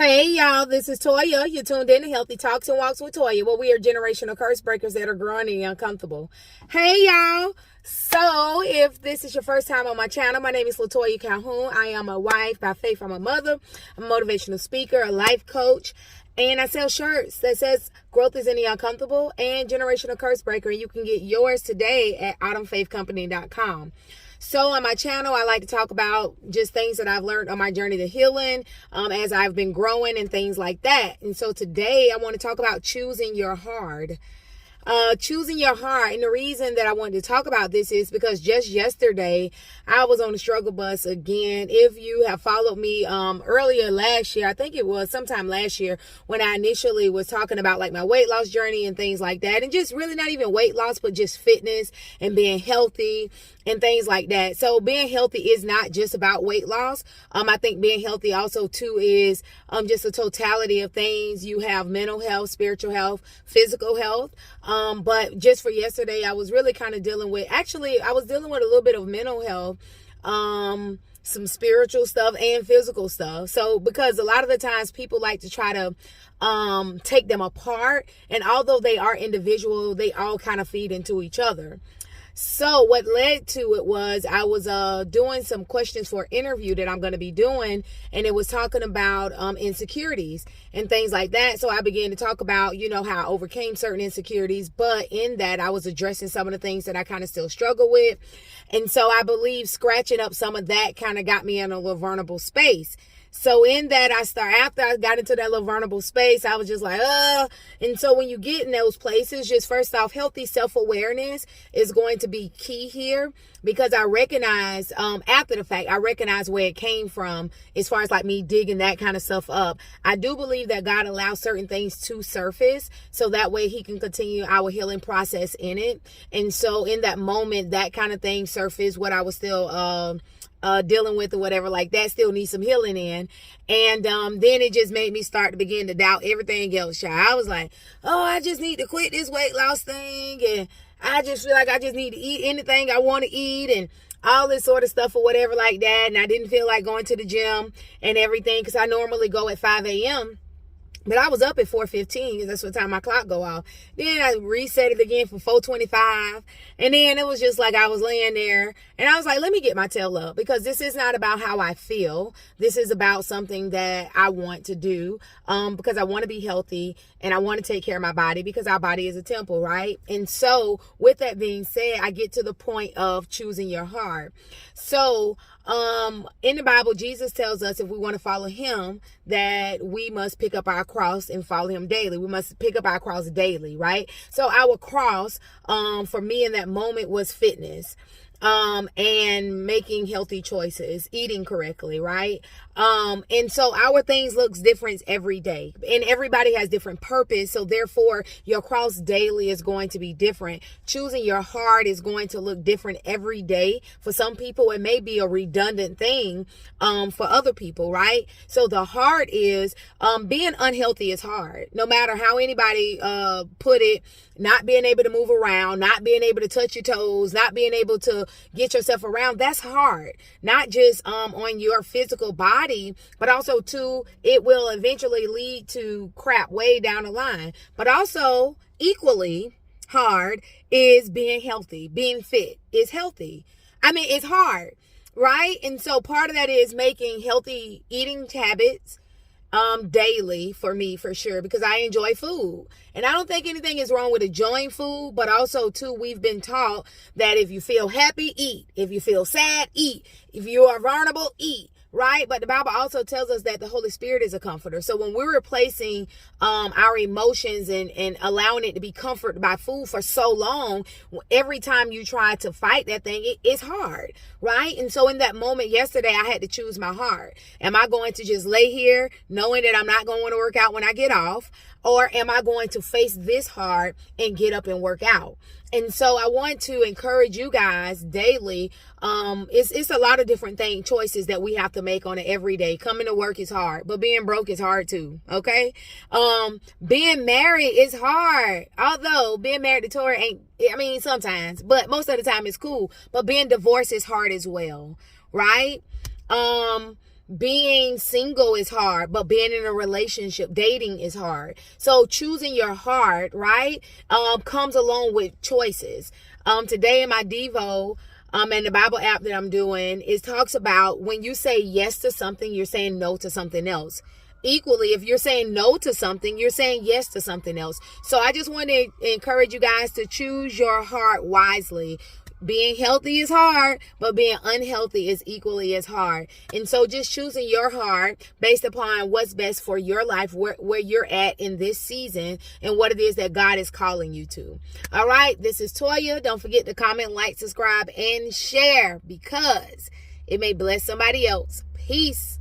Hey y'all, this is Toya. You're tuned in to Healthy Talks and Walks with Toya, where we are generational curse breakers that are growing and uncomfortable. Hey y'all. So if this is your first time on my channel, my name is Latoya Calhoun. I am a wife. By faith, I'm a mother. I'm a motivational speaker, a life coach, and I sell shirts that says growth is in the uncomfortable and generational curse breaker. You can get yours today at autumnfaithcollc.com. So on my channel, I like to talk about just things that I've learned on my journey to healing as I've been growing and things like that. And so today I want to talk about choosing your heart. Choosing your heart. And the reason that I wanted to talk about this is because just yesterday I was on the struggle bus again. If you have followed me earlier last year, I think it was sometime last year when I initially was talking about like my weight loss journey and things like that, and just really not even weight loss, but just fitness and being healthy and things like that. So being healthy is not just about weight loss. I think being healthy also too is just a totality of things. You have mental health, spiritual health, physical health. But just for yesterday, I was really kind of dealing with, I was dealing with a little bit of mental health, some spiritual stuff and physical stuff. So because a lot of the times people like to try to take them apart, and although they are individual, they all kind of feed into each other. So what led to it was I was doing some questions for an interview that I'm going to be doing, and it was talking about insecurities and things like that. So I began to talk about, how I overcame certain insecurities, but in that I was addressing some of the things that I kind of still struggle with. And so I believe scratching up some of that kind of got me in a little vulnerable space. So in that after I got into that little vulnerable space, I was just like, And so when you get in those places, just first off, healthy self-awareness is going to be key here, because I recognize, after the fact, I recognize where it came from as far as like me digging that kind of stuff up. I do believe that God allows certain things to surface so that way he can continue our healing process in it. And so in that moment, that kind of thing surfaced, what I was still, dealing with or whatever like that, still needs some healing in. And then it just made me start to begin to doubt everything else. I was like, I just need to quit this weight loss thing, and I just feel like I just need to eat anything I want to eat and all this sort of stuff or whatever like that. And I didn't feel like going to the gym and everything, because I normally go at 5 a.m. But I was up at 4:15 because that's what time my clock go off. Then I reset it again for 4:25. And then it was just like I was laying there. And I was like, let me get my tail up, because this is not about how I feel. This is about something that I want to do, because I want to be healthy and I want to take care of my body, because our body is a temple, right? And so with that being said, I get to the point of choosing your heart. So in the Bible, Jesus tells us if we want to follow him, that we must pick up our cross and follow him daily. We must pick up our cross daily, right? So our cross, for me in that moment, was fitness, and making healthy choices, eating correctly, right? And so our things looks different every day, and everybody has different purpose. So therefore your cross daily is going to be different. Choosing your heart is going to look different every day. For some people, it may be a redundant thing, for other people, right? So the heart is, being unhealthy is hard. No matter how anybody, put it, not being able to move around, not being able to touch your toes, not being able to get yourself around, that's hard. Not just, on your physical body, but also too, it will eventually lead to crap way down the line. But also equally hard is being healthy. Being fit is healthy. I mean, it's hard, right? And so part of that is making healthy eating habits daily for me, for sure, because I enjoy food. And I don't think anything is wrong with enjoying food, but also too, we've been taught that if you feel happy, eat. If you feel sad, eat. If you are vulnerable, eat. Right? But the Bible also tells us that the Holy Spirit is a comforter. So when we're replacing our emotions and allowing it to be comforted by food for so long, every time you try to fight that thing, it's hard, right? And so in that moment yesterday, I had to choose my heart. Am I going to just lay here knowing that I'm not going to work out when I get off? Or am I going to face this hard and get up and work out? And so I want to encourage you guys daily. It's a lot of different choices that we have to make on an everyday. Coming to work is hard, but being broke is hard too. Okay. Being married is hard. Although being married to Tori sometimes, but most of the time it's cool. But being divorced is hard as well. Right. being single is hard, but being in a relationship, dating is hard. So choosing your heart, right, comes along with choices. Today in my Devo, and the Bible app that I'm doing, it talks about when you say yes to something, you're saying no to something else. Equally, if you're saying no to something, you're saying yes to something else. So I just want to encourage you guys to choose your heart wisely. Being healthy is hard, but being unhealthy is equally as hard. And so just choosing your heart based upon what's best for your life, where you're at in this season, and what it is that God is calling you to. All right, this is Toya. Don't forget to comment, like, subscribe, and share, because it may bless somebody else. Peace.